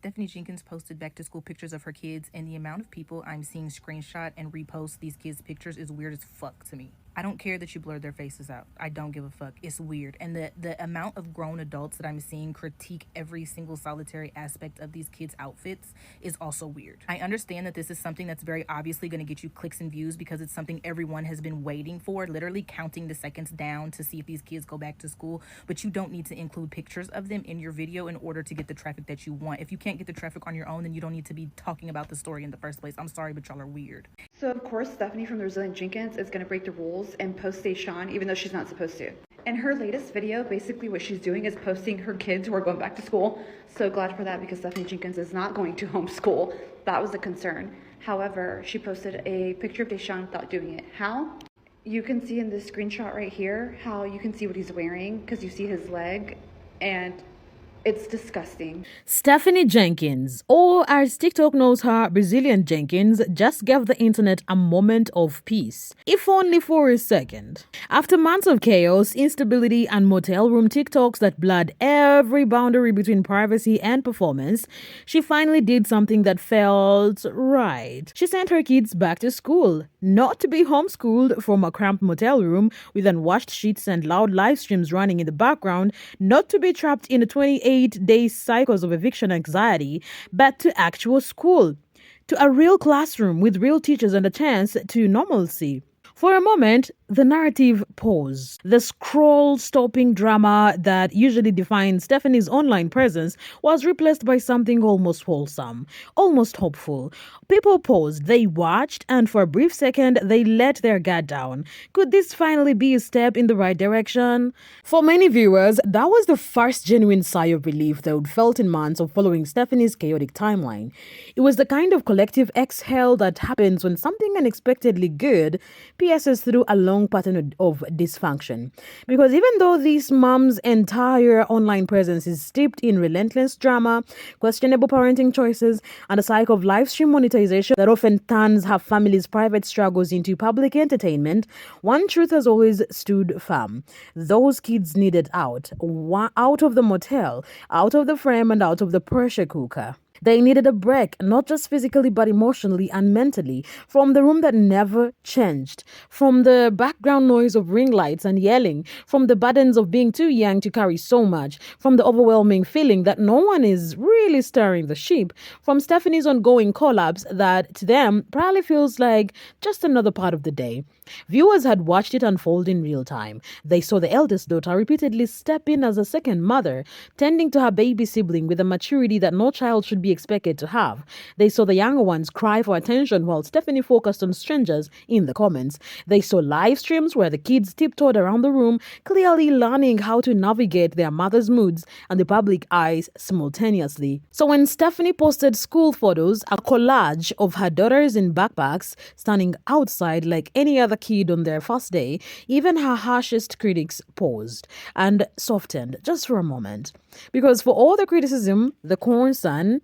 Stephanie Jenkins posted back to school pictures of her kids, and the amount of people I'm seeing screenshot and repost these kids' pictures is weird as fuck to me. I don't care that you blurred their faces out. I don't give a fuck. It's weird. And the amount of grown adults that I'm seeing critique every single solitary aspect of these kids' outfits is also weird. I understand that this is something that's very obviously going to get you clicks and views because it's something everyone has been waiting for, literally counting the seconds down to see if these kids go back to school. But you don't need to include pictures of them in your video in order to get the traffic that you want. If you can't get the traffic on your own, then you don't need to be talking about the story in the first place. I'm sorry, but y'all are weird. So of course, Stephanie from the Resilient Jenkins is going to break the rules and post Deshawn even though she's not supposed to. In her latest video, basically what she's doing is posting her kids who are going back to school. So glad for that because Stephanie Jenkins is not going to homeschool. That was a concern. However, she posted a picture of Deshawn without doing it. How? You can see in this screenshot right here how you can see what he's wearing because you see his leg and it's disgusting. Stephanie Jenkins, or as TikTok knows her, Resilient Jenkins, just gave the internet a moment of peace, if only for a second. After months of chaos, instability, and motel room TikToks that blurred every boundary between privacy and performance, she finally did something that felt right. She sent her kids back to school, not to be homeschooled from a cramped motel room with unwashed sheets and loud live streams running in the background, not to be trapped in a 28-day cycles of eviction anxiety, but to actual school, to a real classroom with real teachers and a chance to normalcy. For a moment, the narrative paused. The scroll-stopping drama that usually defines Stephanie's online presence was replaced by something almost wholesome, almost hopeful. People paused, they watched, and for a brief second, they let their guard down. Could this finally be a step in the right direction? For many viewers, that was the first genuine sigh of relief they would felt in months of following Stephanie's chaotic timeline. It was the kind of collective exhale that happens when something unexpectedly good pierces through a long pattern of dysfunction. Because even though this mom's entire online presence is steeped in relentless drama, questionable parenting choices, and a cycle of live stream monetization that often turns her family's private struggles into public entertainment, one truth has always stood firm. Those kids needed out of the motel, out of the frame, and out of the pressure cooker. They needed a break, not just physically but emotionally and mentally, from the room that never changed, from the background noise of ring lights and yelling, from the burdens of being too young to carry so much, from the overwhelming feeling that no one is really stirring the ship, from Stephanie's ongoing collapse that to them probably feels like just another part of the day. Viewers had watched it unfold in real time. They saw the eldest daughter repeatedly step in as a second mother, tending to her baby sibling with a maturity that no child should be expected to have. They saw the younger ones cry for attention while Stephanie focused on strangers in the comments. They saw live streams where the kids tiptoed around the room, clearly learning how to navigate their mother's moods and the public eyes simultaneously. So when Stephanie posted school photos, a collage of her daughters in backpacks standing outside like any other kid on their first day, even her harshest critics paused and softened just for a moment. Because for all the criticism, the concern,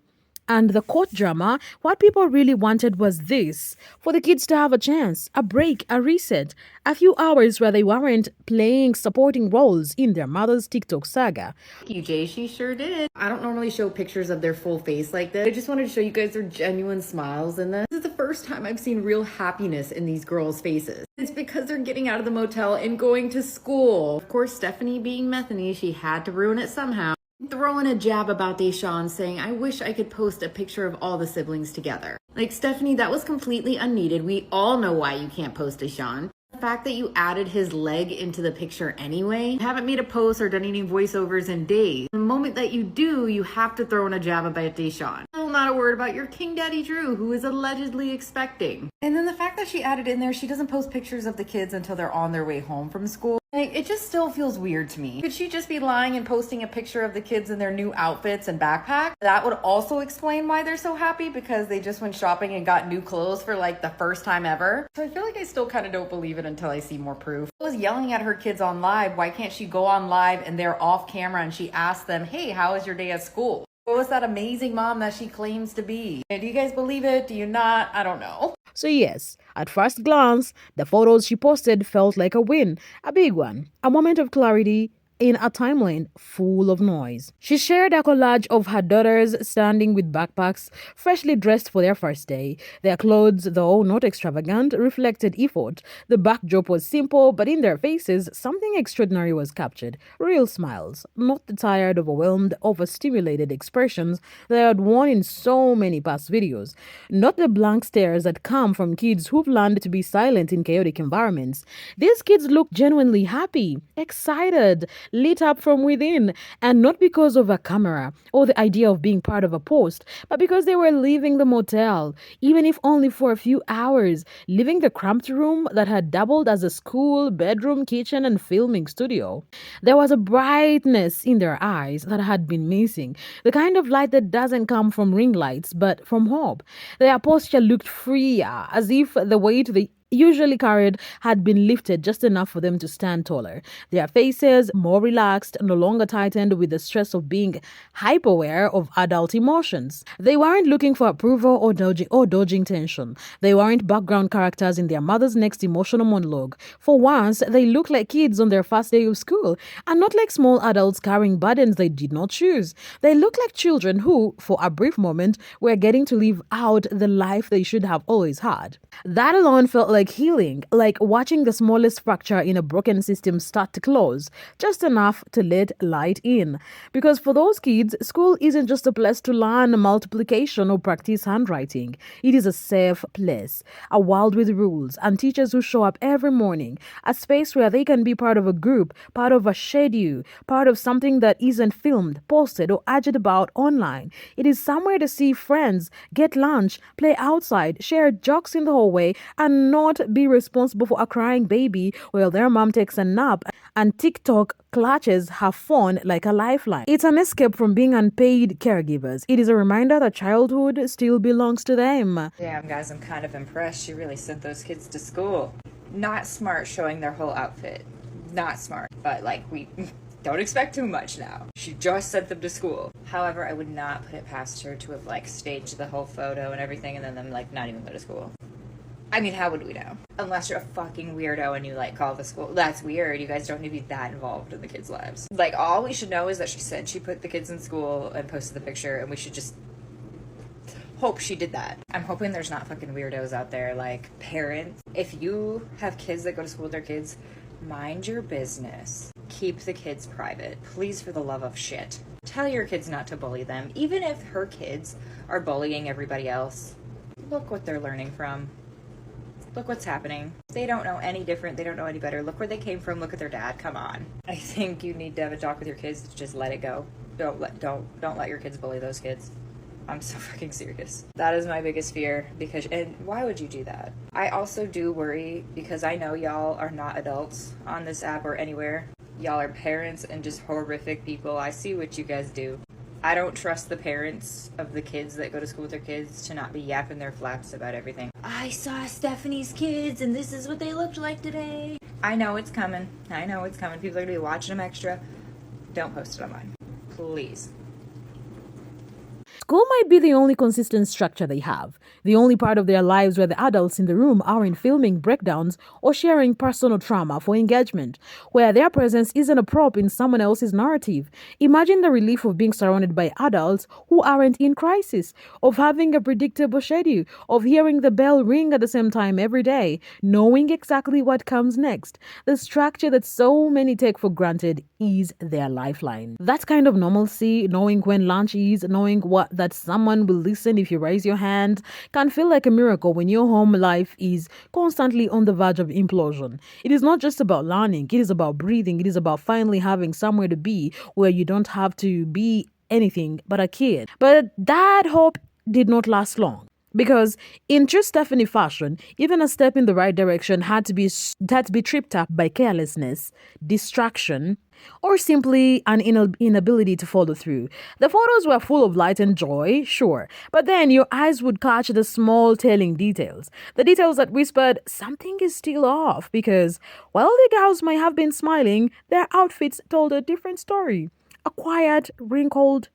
and the court drama, what people really wanted was this: for the kids to have a chance, a break, a reset, a few hours where they weren't playing supporting roles in their mother's TikTok saga. Thank you, Jay. She sure did. I don't normally show pictures of their full face like this. I just wanted to show you guys their genuine smiles in this. This is the first time I've seen real happiness in these girls' faces. It's because they're getting out of the motel and going to school. Of course, Stephanie being Methany, she had to ruin it somehow. Throwing a jab about Deshawn, saying, I wish I could post a picture of all the siblings together. Like, Stephanie, that was completely unneeded. We all know why you can't post Deshawn. The fact that you added his leg into the picture anyway, haven't made a post or done any voiceovers in days. The moment that you do, you have to throw in a jab about Deshawn. Still not a word about your King Daddy Drew, who is allegedly expecting. And then the fact that she added in there, she doesn't post pictures of the kids until they're on their way home from school. Like, it just still feels weird to me. Could she just be lying and posting a picture of the kids in their new outfits and backpack? That would also explain why they're so happy, because they just went shopping and got new clothes for like the first time ever. So I feel like I still kind of don't believe it until I see more proof. I was yelling at her kids on live. Why can't she go on live and they're off camera and she asked them, hey, how was your day at school? What was that amazing mom that she claims to be? Do you guys believe it? Do you not? I don't know. So yes, at first glance, the photos she posted felt like a win, a big one, a moment of clarity, in a timeline full of noise. She shared a collage of her daughters standing with backpacks, freshly dressed for their first day. Their clothes, though not extravagant, reflected effort. The backdrop was simple, but in their faces, something extraordinary was captured. Real smiles, not the tired, overwhelmed, overstimulated expressions they had worn in so many past videos. Not the blank stares that come from kids who've learned to be silent in chaotic environments. These kids look genuinely happy, excited, lit up from within, and not because of a camera or the idea of being part of a post, but because they were leaving the motel, even if only for a few hours, leaving the cramped room that had doubled as a school, bedroom, kitchen, and filming studio. There was a brightness in their eyes that had been missing, the kind of light that doesn't come from ring lights, but from hope. Their posture looked freer, as if the weight they usually carried had been lifted just enough for them to stand taller. Their faces, more relaxed, no longer tightened with the stress of being hyper-aware of adult emotions. They weren't looking for approval or dodging tension. They weren't background characters in their mother's next emotional monologue. For once, they looked like kids on their first day of school, and not like small adults carrying burdens they did not choose. They looked like children who, for a brief moment, were getting to live out the life they should have always had. That alone felt like healing, like watching the smallest fracture in a broken system start to close, just enough to let light in. Because for those kids, school isn't just a place to learn multiplication or practice handwriting. It is a safe place, a world with rules and teachers who show up every morning, a space where they can be part of a group, part of a schedule, part of something that isn't filmed, posted, or argued about online. It is somewhere to see friends, get lunch, play outside, share jokes in the hallway, and not be responsible for a crying baby while their mom takes a nap and TikTok clutches her phone like a lifeline. It's an escape from being unpaid caregivers. It is a reminder that childhood still belongs to them. Damn, guys, I'm kind of impressed. She really sent those kids to school. Not smart showing their whole outfit. Not smart. But, like, we don't expect too much now. She just sent them to school. However, I would not put it past her to have, like, staged the whole photo and everything and then them, like, not even go to school. I mean, how would we know? Unless you're a fucking weirdo and you, like, call the school. That's weird. You guys don't need to be that involved in the kids' lives. Like, all we should know is that she said she put the kids in school and posted the picture, and we should just hope she did that. I'm hoping there's not fucking weirdos out there, like, parents. If you have kids that go to school with their kids, mind your business. Keep the kids private. Please, for the love of shit. Tell your kids not to bully them. Even if her kids are bullying everybody else, look what they're learning from. Look what's happening. They don't know any different. They don't know any better. Look where they came from. Look at their dad. Come on. I think you need to have a talk with your kids to just let it go. Don't let your kids bully those kids. I'm so fucking serious. That is my biggest fear and why would you do that? I also do worry because I know y'all are not adults on this app or anywhere. Y'all are parents and just horrific people. I see what you guys do. I don't trust the parents of the kids that go to school with their kids to not be yapping their flaps about everything. I saw Stephanie's kids and this is what they looked like today. I know it's coming. People are going to be watching them extra. Don't post it online. Please. School might be the only consistent structure they have, the only part of their lives where the adults in the room aren't filming breakdowns or sharing personal trauma for engagement, where their presence isn't a prop in someone else's narrative. Imagine the relief of being surrounded by adults who aren't in crisis, of having a predictable schedule, of hearing the bell ring at the same time every day, knowing exactly what comes next. The structure that so many take for granted is their lifeline. That kind of normalcy, knowing when lunch is, knowing that someone will listen if you raise your hand, can feel like a miracle when your home life is constantly on the verge of implosion. It is not just about learning, it is about breathing, it is about finally having somewhere to be where you don't have to be anything but a kid. But that hope did not last long. Because in true Stephanie fashion, even a step in the right direction had to be tripped up by carelessness, distraction, or simply an inability to follow through. The photos were full of light and joy, sure, but then your eyes would catch the small telling details. The details that whispered, something is still off, because while the girls might have been smiling, their outfits told a different story. A quiet, wrinkled,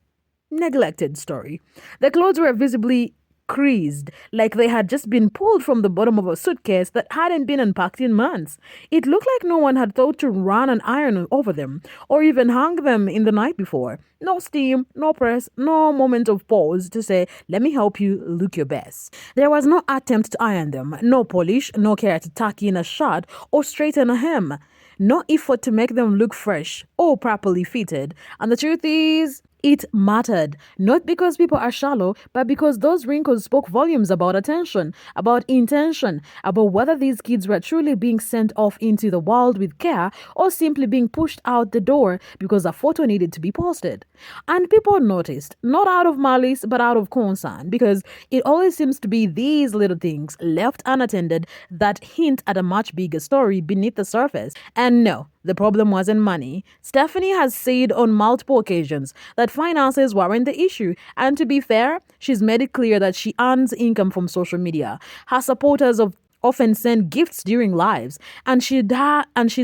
neglected story. The clothes were visibly creased, like they had just been pulled from the bottom of a suitcase that hadn't been unpacked in months. It looked like no one had thought to run an iron over them, or even hung them in the night before. No steam, no press, no moment of pause to say, let me help you look your best. There was no attempt to iron them, no polish, no care to tack in a shot or straighten a hem. No effort to make them look fresh or properly fitted. And the truth is, it mattered, not because people are shallow, but because those wrinkles spoke volumes about attention, about intention, about whether these kids were truly being sent off into the world with care or simply being pushed out the door because a photo needed to be posted. And people noticed, not out of malice, but out of concern, because it always seems to be these little things left unattended that hint at a much bigger story beneath the surface. And no, the problem wasn't money. Stephanie has said on multiple occasions that finances weren't the issue. And to be fair, she's made it clear that she earns income from social media. Her supporters often send gifts during lives, and she's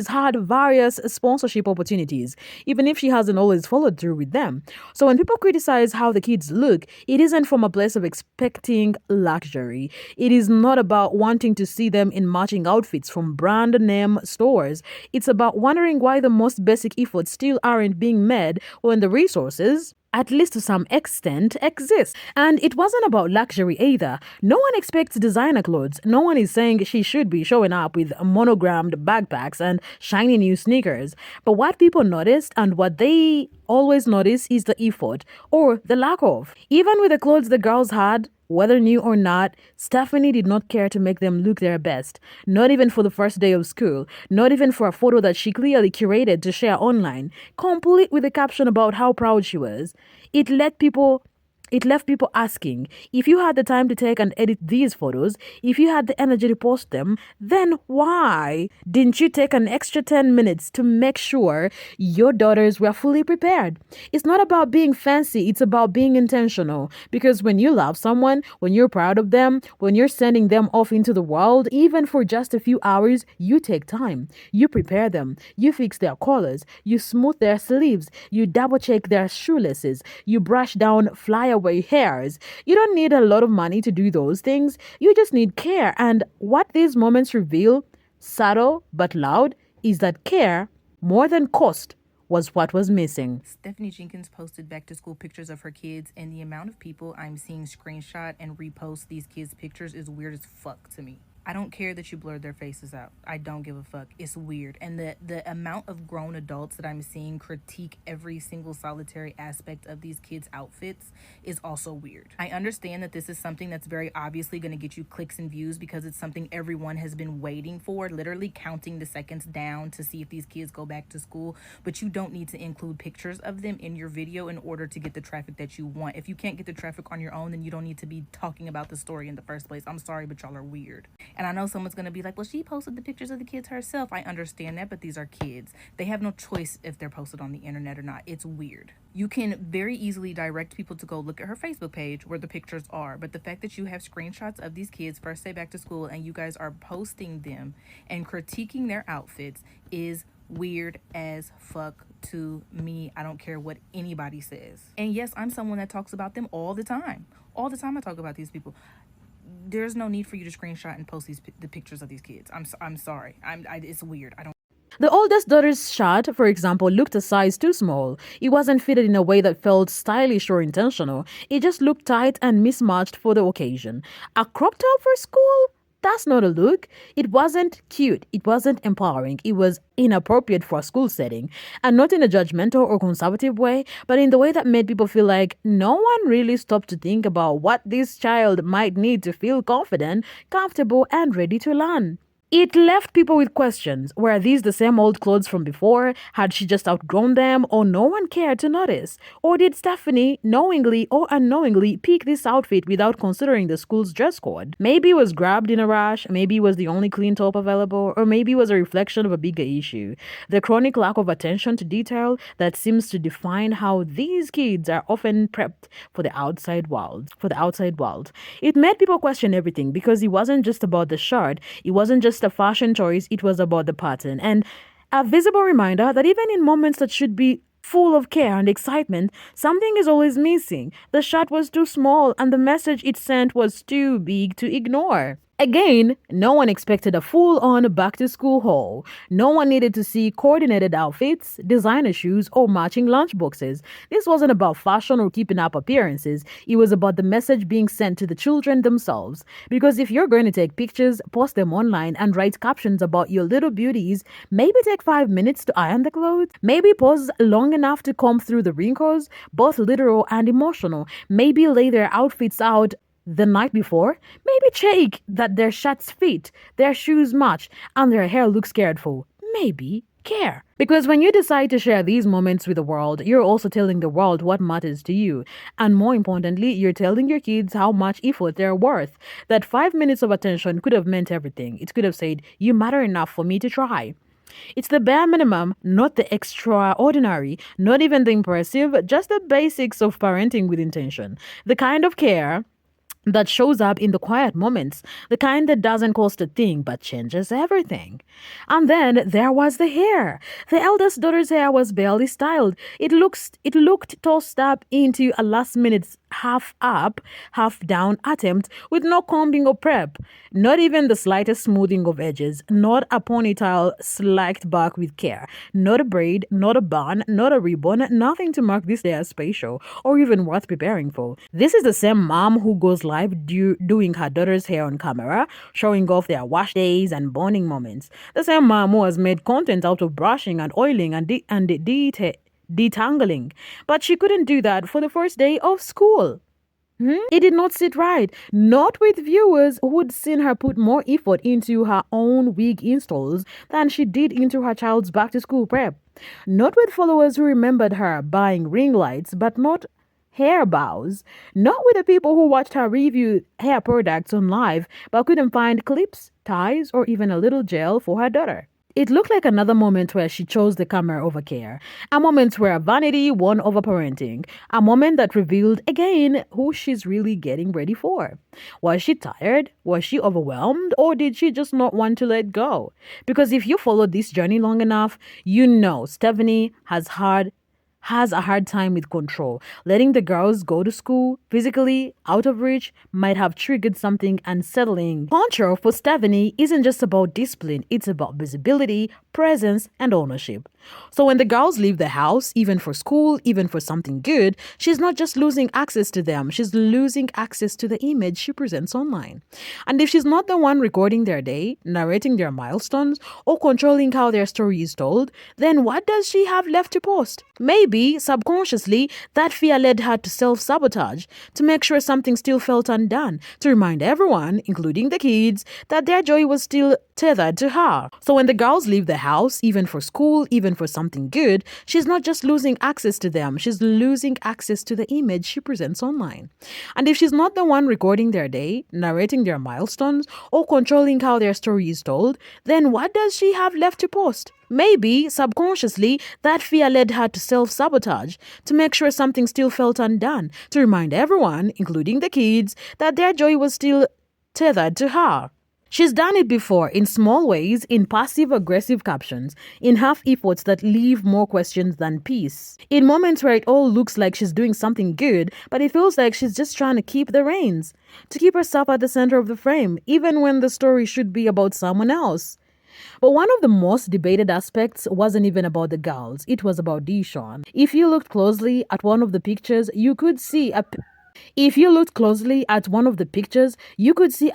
had various sponsorship opportunities, even if she hasn't always followed through with them. So when people criticize how the kids look, it isn't from a place of expecting luxury. It is not about wanting to see them in matching outfits from brand name stores. It's about wondering why the most basic efforts still aren't being made when the resources, at least to some extent, exist. And it wasn't about luxury either. No one expects designer clothes. No one is saying she should be showing up with monogrammed backpacks and shiny new sneakers. But what people noticed, and what they always notice, is the effort, or the lack of. Even with the clothes the girls had, whether new or not, Stephanie did not care to make them look their best. Not even for the first day of school. Not even for a photo that she clearly curated to share online, complete with a caption about how proud she was. It left people asking, if you had the time to take and edit these photos, if you had the energy to post them, then why didn't you take an extra 10 minutes to make sure your daughters were fully prepared? It's not about being fancy, it's about being intentional. Because when you love someone, when you're proud of them, when you're sending them off into the world, even for just a few hours, you take time. You prepare them. You fix their collars. You smooth their sleeves. You double check their shoelaces. You brush down flyaway hairs. You don't need a lot of money to do those things. You just need care. And what these moments reveal, subtle but loud, is that care, more than cost, was what was missing. Stephanie Jenkins posted back to school pictures of her kids, and the amount of people I'm seeing screenshot and repost these kids' pictures is weird as fuck to me. I don't care that you blurred their faces out. I don't give a fuck. It's weird. And the amount of grown adults that I'm seeing critique every single solitary aspect of these kids' outfits is also weird. I understand that this is something that's very obviously going to get you clicks and views because it's something everyone has been waiting for, literally counting the seconds down to see if these kids go back to school. But you don't need to include pictures of them in your video in order to get the traffic that you want. If you can't get the traffic on your own, then you don't need to be talking about the story in the first place. I'm sorry, but y'all are weird. And I know someone's going to be like, well, she posted the pictures of the kids herself. I understand that, but these are kids. They have no choice if they're posted on the internet or not. It's weird. You can very easily direct people to go look at her Facebook page where the pictures are. But the fact that you have screenshots of these kids first day back to school and you guys are posting them and critiquing their outfits is weird as fuck to me. I don't care what anybody says. And yes, I'm someone that talks about them all the time. All the time I talk about these people. There's no need for you to screenshot and post the pictures of these kids. I'm sorry. It's weird. I don't. The oldest daughter's shot, for example, looked a size too small. It wasn't fitted in a way that felt stylish or intentional. It just looked tight and mismatched for the occasion. A crop top for school? That's not a look. It wasn't cute. It wasn't empowering. It was inappropriate for a school setting. And not in a judgmental or conservative way, but in the way that made people feel like no one really stopped to think about what this child might need to feel confident, comfortable, and ready to learn. It left people with questions. Were these the same old clothes from before? Had she just outgrown them, or no one cared to notice? Or did Stephanie knowingly or unknowingly pick this outfit without considering the school's dress code? Maybe it was grabbed in a rush, maybe it was the only clean top available, or maybe it was a reflection of a bigger issue. The chronic lack of attention to detail that seems to define how these kids are often prepped for the outside world. It made people question everything because it wasn't just about the shirt, it wasn't just a fashion choice, it was about the pattern. And a visible reminder that even in moments that should be full of care and excitement, something is always missing. The shot was too small and the message it sent was too big to ignore. Again, no one expected a full-on back-to-school haul. No one needed to see coordinated outfits, designer shoes, or matching lunchboxes. This wasn't about fashion or keeping up appearances. It was about the message being sent to the children themselves. Because if you're going to take pictures, post them online, and write captions about your little beauties, maybe take 5 minutes to iron the clothes. Maybe pause long enough to comb through the wrinkles, both literal and emotional. Maybe lay their outfits out the night before. Maybe check that their shirts fit, their shoes match, and their hair looks cared for. Maybe care. Because when you decide to share these moments with the world, you're also telling the world what matters to you. And more importantly, you're telling your kids how much effort they're worth. That 5 minutes of attention could have meant everything. It could have said, "You matter enough for me to try." It's the bare minimum, not the extraordinary, not even the impressive, just the basics of parenting with intention. The kind of care that shows up in the quiet moments, the kind that doesn't cost a thing but changes everything. And then there was the hair. The eldest daughter's hair was barely styled. It looked tossed up into a last-minute half up, half down attempt with no combing or prep. Not even the slightest smoothing of edges, not a ponytail slicked back with care, not a braid, not a bun, not a ribbon, nothing to mark this day as special or even worth preparing for. This is the same mom who goes live doing her daughter's hair on camera, showing off their wash days and bonding moments. The same mom who has made content out of brushing and oiling and detangling. But she couldn't do that for the first day of school. It did not sit right. Not with viewers who'd seen her put more effort into her own wig installs than she did into her child's back-to-school prep. Not with followers who remembered her buying ring lights but not hair bows. Not with the people who watched her review hair products on live but couldn't find clips, ties, or even a little gel for her daughter. It looked like another moment where she chose the camera over care. A moment where vanity won over parenting. A moment that revealed again who she's really getting ready for. Was she tired? Was she overwhelmed? Or did she just not want to let go? Because if you followed this journey long enough, you know Stephanie has a hard time with control. Letting the girls go to school, physically out of reach, might have triggered something unsettling. Control for Stephanie isn't just about discipline, it's about visibility, presence, and ownership. So when the girls leave the house, even for school, even for something good, she's not just losing access to them, she's losing access to the image she presents online. And if she's not the one recording their day, narrating their milestones, or controlling how their story is told, then what does she have left to post? Maybe, subconsciously, that fear led her to self-sabotage, to make sure something still felt undone, to remind everyone, including the kids, that their joy was still tethered to her. So when the girls leave the house, even for school, even for something good, she's not just losing access to them, she's losing access to the image she presents online. And if she's not the one recording their day, narrating their milestones, or controlling how their story is told, then what does she have left to post? Maybe, subconsciously, that fear led her to self-sabotage, to make sure something still felt undone, to remind everyone, including the kids, that their joy was still tethered to her. She's done it before, in small ways, in passive-aggressive captions, in half-efforts that leave more questions than peace. In moments where it all looks like she's doing something good, but it feels like she's just trying to keep the reins, to keep herself at the center of the frame, even when the story should be about someone else. But one of the most debated aspects wasn't even about the girls, it was about Deshawn. If you looked closely at one of the pictures, you could see a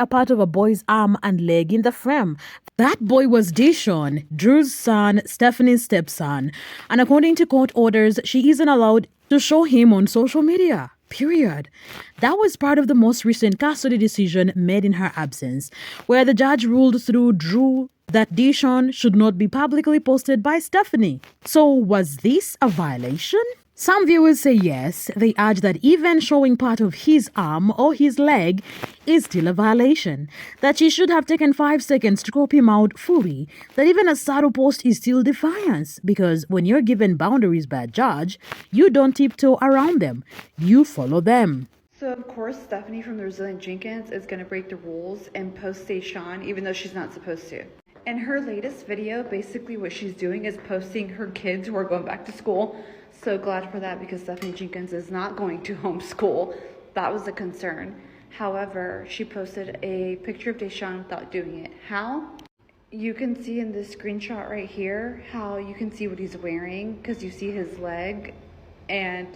part of a boy's arm and leg in the frame. That boy was Deshawn, Drew's son, Stephanie's stepson. And according to court orders, she isn't allowed to show him on social media. Period. That was part of the most recent custody decision made in her absence, where the judge ruled through Drew that Deshawn should not be publicly posted by Stephanie. So was this a violation? Some viewers say yes. They urge that even showing part of his arm or his leg is still a violation. That she should have taken 5 seconds to crop him out fully. That even a subtle post is still defiance. Because when you're given boundaries by a judge, you don't tiptoe around them. You follow them. So of course, Stephanie from the Resilient Jenkins is going to break the rules and post Deshawn even though she's not supposed to. In her latest video, basically what she's doing is posting her kids who are going back to school. So glad for that because Stephanie Jenkins is not going to homeschool. That was a concern. However, she posted a picture of Deshaun without doing it. How? You can see in this screenshot right here how you can see what he's wearing because you see his leg and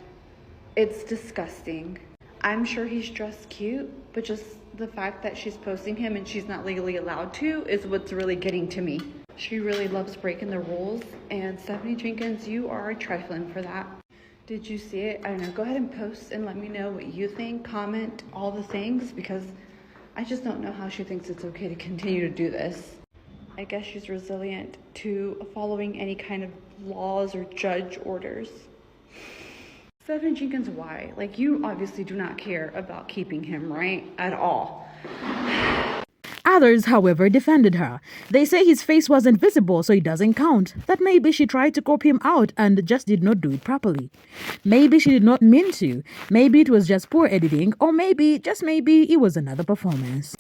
it's disgusting. I'm sure he's dressed cute, but just the fact that she's posting him and she's not legally allowed to is what's really getting to me. She really loves breaking the rules, and Stephanie Jenkins, you are trifling for that. Did you see it? I don't know. Go ahead and post and let me know what you think. Comment all the things because I just don't know how she thinks it's okay to continue to do this. I guess she's resilient to following any kind of laws or judge orders. Stephanie Jenkins, why? Like, you obviously do not care about keeping him, right? At all. Others, however, defended her. They say his face wasn't visible, so it doesn't count. That maybe she tried to crop him out and just did not do it properly. Maybe she did not mean to. Maybe it was just poor editing, or maybe, just maybe, it was another performance.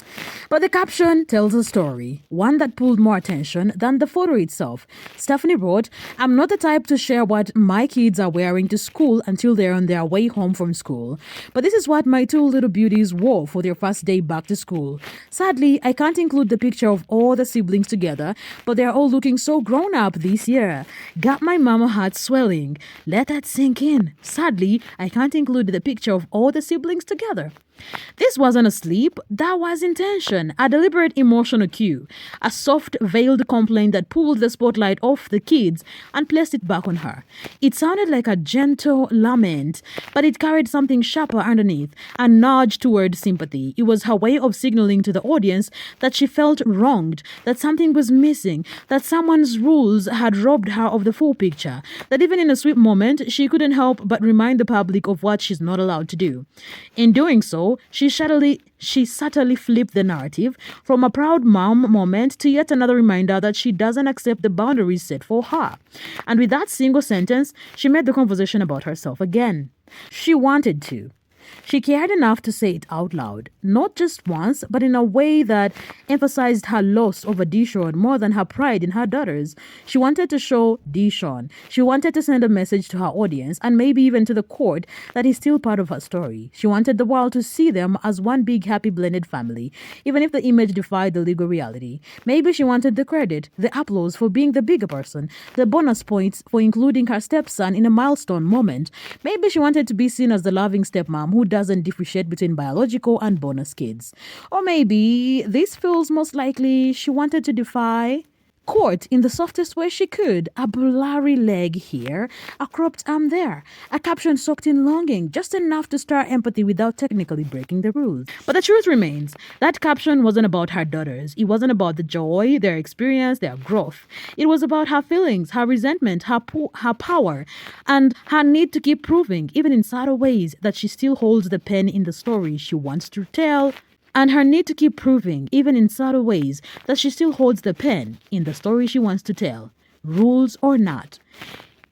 But the caption tells a story, one that pulled more attention than the photo itself. Stephanie wrote, "I'm not the type to share what my kids are wearing to school until they're on their way home from school. But this is what my two little beauties wore for their first day back to school. Sadly, I can't include the picture of all the siblings together, but they're all looking so grown up this year. Got my mama heart swelling. Let that sink in. Sadly, I can't include the picture of all the siblings together." This wasn't a slip, that was intention, a deliberate emotional cue, a soft, veiled complaint that pulled the spotlight off the kids and placed it back on her. It sounded like a gentle lament, but it carried something sharper underneath, a nudge toward sympathy. It was her way of signaling to the audience that she felt wronged, that something was missing, that someone's rules had robbed her of the full picture, that even in a sweet moment, she couldn't help but remind the public of what she's not allowed to do. In doing so, she subtly flipped the narrative from a proud mom moment to yet another reminder that she doesn't accept the boundaries set for her. And with that single sentence, she made the conversation about herself again. She wanted to. She cared enough to say it out loud, not just once, but in a way that emphasized her loss over Deshaun more than her pride in her daughters. She wanted to show Deshaun. She wanted to send a message to her audience and maybe even to the court that he's still part of her story. She wanted the world to see them as one big happy blended family, even if the image defied the legal reality. Maybe she wanted the credit, the applause for being the bigger person, the bonus points for including her stepson in a milestone moment. Maybe she wanted to be seen as the loving stepmom who doesn't differentiate between biological and bonus kids. Or maybe this feels most likely she wanted to defy court in the softest way she could. A blurry leg here, a cropped arm there, a caption soaked in longing, just enough to stir empathy without technically breaking the rules. But the truth remains, that caption wasn't about her daughters. It wasn't about the joy, their experience, their growth. It was about her feelings, her resentment, her power, and her need to keep proving, even in subtle ways, that she still holds the pen in the story she wants to tell. And her need to keep proving, even in subtle ways, that she still holds the pen in the story she wants to tell, rules or not.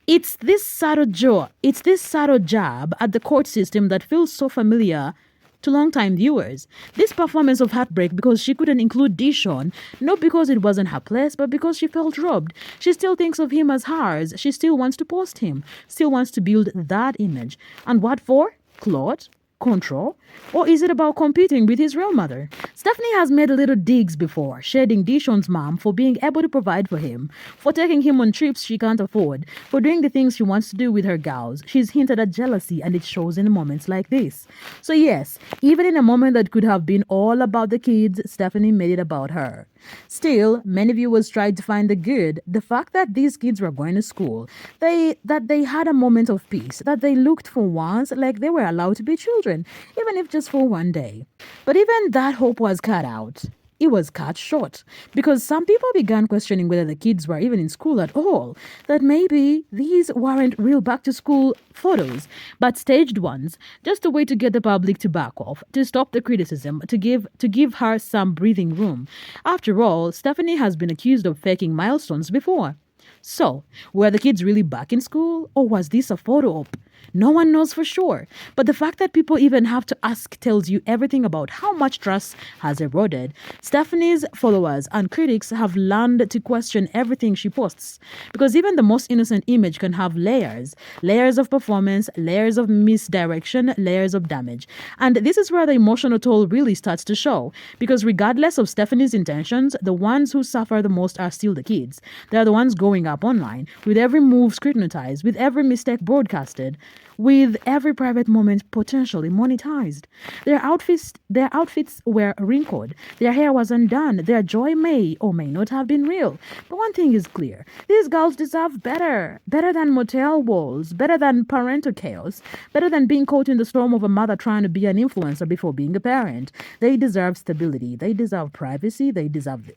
It's this subtle jab at the court system that feels so familiar to longtime viewers. This performance of heartbreak because she couldn't include Deshaun, not because it wasn't her place, but because she felt robbed. She still thinks of him as hers. She still wants to post him, still wants to build that image. And what for? Clout? Control? Or is it about competing with his real mother? Stephanie has made little digs before, shading Deshaun's mom for being able to provide for him, for taking him on trips she can't afford, for doing the things she wants to do with her gals. She's hinted at jealousy, and it shows in moments like this. So yes, even in a moment that could have been all about the kids, Stephanie made it about her. Still, many viewers tried to find the good, the fact that these kids were going to school, that they had a moment of peace, that they looked for once like they were allowed to be children, even if just for one day. But even that hope was cut out. It was cut short because some people began questioning whether the kids were even in school at all, that maybe these weren't real back-to-school photos, but staged ones, just a way to get the public to back off, to stop the criticism, to give her some breathing room. After all, Stephanie has been accused of faking milestones before. So, were the kids really back in school, or was this a photo op? No one knows for sure. But the fact that people even have to ask tells you everything about how much trust has eroded. Stephanie's followers and critics have learned to question everything she posts. Because even the most innocent image can have layers. Layers of performance, layers of misdirection, layers of damage. And this is where the emotional toll really starts to show. Because regardless of Stephanie's intentions, the ones who suffer the most are still the kids. They are the ones growing up online, with every move scrutinized, with every mistake broadcasted, with every private moment potentially monetized. Their outfits were wrinkled, their hair was undone, their joy may or may not have been real. But one thing is clear, these girls deserve better. Better than motel walls, better than parental chaos, better than being caught in the storm of a mother trying to be an influencer before being a parent. They deserve stability, they deserve privacy, they deserve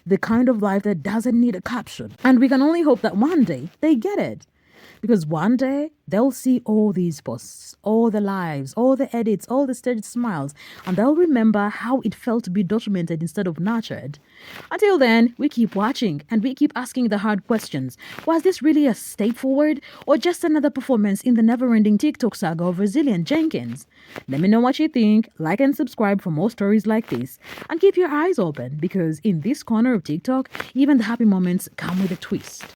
the kind of life that doesn't need a caption. And we can only hope that one day they get it. Because one day they'll see all these posts, all the lives, all the edits, all the staged smiles, and they'll remember how it felt to be documented instead of nurtured. Until then, we keep watching and we keep asking the hard questions. Was this really a step forward or just another performance in the never-ending TikTok saga of resilient Jenkins? Let me know what you think, like and subscribe for more stories like this, and keep your eyes open because in this corner of TikTok, even the happy moments come with a twist.